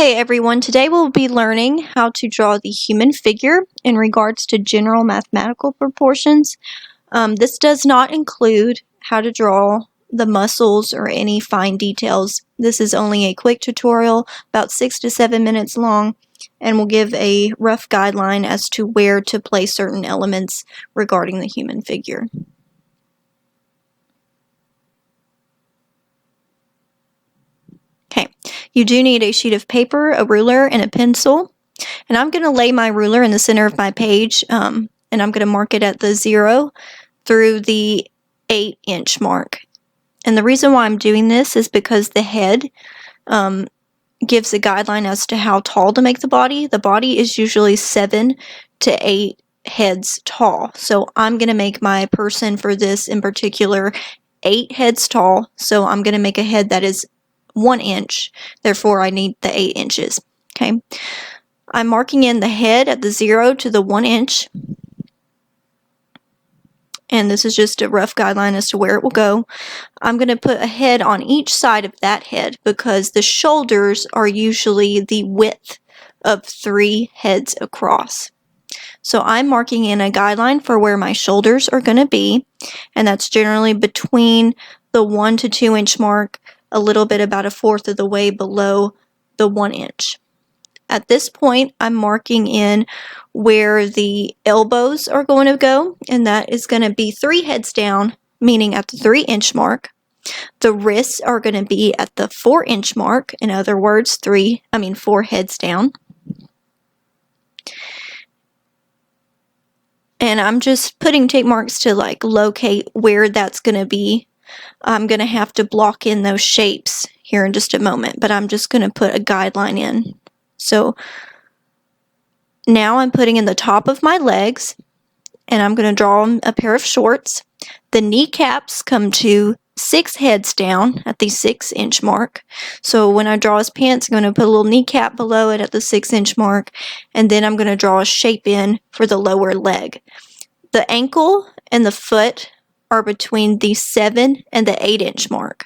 Okay, everyone, today we'll be learning how to draw the human figure in regards to general mathematical proportions. This does not include how to draw the muscles or any fine details. This is only a quick tutorial, about 6 to 7 minutes long, and will give a rough guideline as to where to place certain elements regarding the human figure. Okay, you do need a sheet of paper, a ruler, and a pencil. And I'm going to lay my ruler in the center of my page, and I'm going to mark it at the 0 through the 8-inch mark. And the reason why I'm doing this is because the head gives a guideline as to how tall to make the body. The body is usually 7 to 8 heads tall. So I'm going to make my person for this in particular 8 heads tall. So I'm going to make a head that is 1 inch. Therefore, I need the 8 inches. Okay. I'm marking in the head at the 0 to the 1 inch. And this is just a rough guideline as to where it will go. I'm going to put a head on each side of that head because the shoulders are usually the width of 3 heads across. So I'm marking in a guideline for where my shoulders are going to be, and that's generally between the 1 to 2 inch mark, a little bit about 1/4 of the way below the 1 inch. At this point, I'm marking in where the elbows are going to go, and that is going to be 3 heads down, meaning at the 3-inch mark. The wrists are going to be at the 4-inch mark, in other words, 4 heads down. And I'm just putting tape marks to locate where that's going to be. I'm going to have to block in those shapes here in just a moment, but I'm just going to put a guideline in. So now I'm putting in the top of my legs, and I'm going to draw a pair of shorts. The kneecaps come to 6 heads down at the 6-inch mark. So when I draw his pants, I'm going to put a little kneecap below it at the 6-inch mark, and then I'm going to draw a shape in for the lower leg. The ankle and the foot are between the 7 and the 8-inch mark.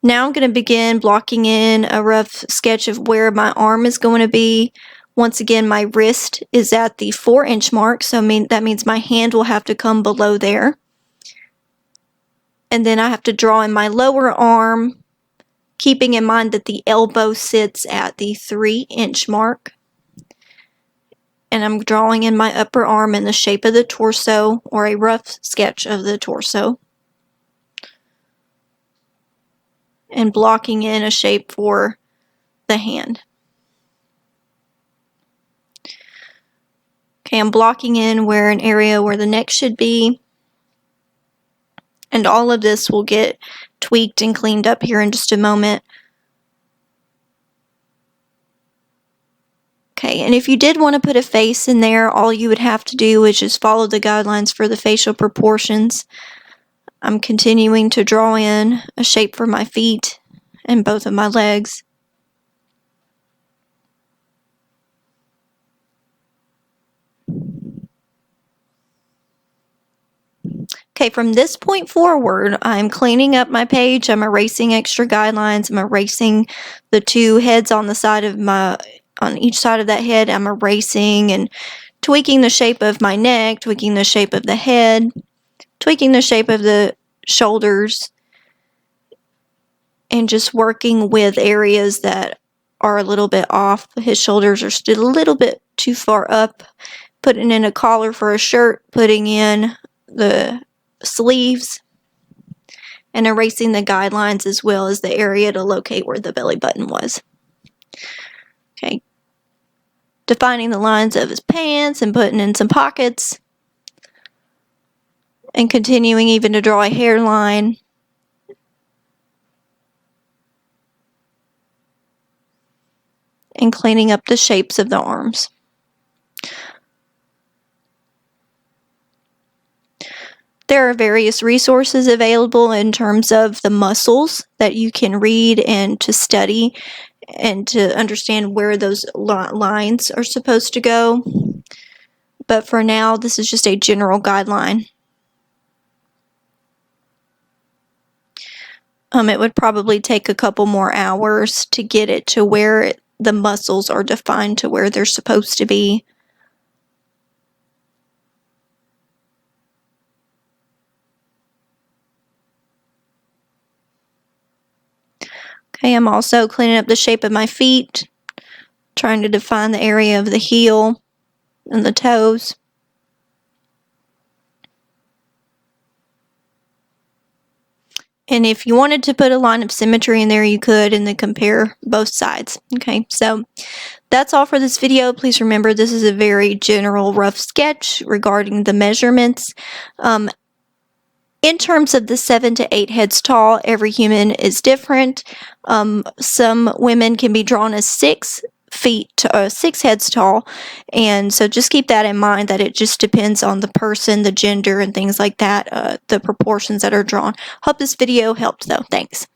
Now I'm going to begin blocking in a rough sketch of where my arm is going to be. Once again, my wrist is at the 4-inch mark, so that means my hand will have to come below there. And then I have to draw in my lower arm, keeping in mind that the elbow sits at the 3-inch mark. And I'm drawing in my upper arm in the shape of the torso, or a rough sketch of the torso. And blocking in a shape for the hand. Okay, I'm blocking in an area where the neck should be. And all of this will get tweaked and cleaned up here in just a moment. Okay, and if you did want to put a face in there, all you would have to do is just follow the guidelines for the facial proportions. I'm continuing to draw in a shape for my feet and both of my legs. Okay, from this point forward, I'm cleaning up my page. I'm erasing extra guidelines. I'm erasing the 2 heads on the side of on each side of that head. I'm erasing and tweaking the shape of my neck, tweaking the shape of the head, tweaking the shape of the shoulders, and just working with areas that are a little bit off. His shoulders are still a little bit too far up. Putting in a collar for a shirt, putting in the sleeves, and erasing the guidelines as well as the area to locate where the belly button was. Okay. Defining the lines of his pants and putting in some pockets. And continuing even to draw a hairline. And cleaning up the shapes of the arms. There are various resources available in terms of the muscles that you can read and to study and to understand where those lines are supposed to go. But for now, this is just a general guideline. It would probably take a couple more hours to get it to where the muscles are defined to where they're supposed to be. Okay, I'm also cleaning up the shape of my feet, trying to define the area of the heel and the toes. And if you wanted to put a line of symmetry in there, you could, and then compare both sides. Okay, so that's all for this video. Please remember this is a very general rough sketch regarding the measurements. In terms of the 7 to 8 heads tall, every human is different. Some women can be drawn as 6 heads tall, and so just keep that in mind, that it just depends on the person, the gender, and things like that, the proportions that are drawn. Hope this video helped though. Thanks.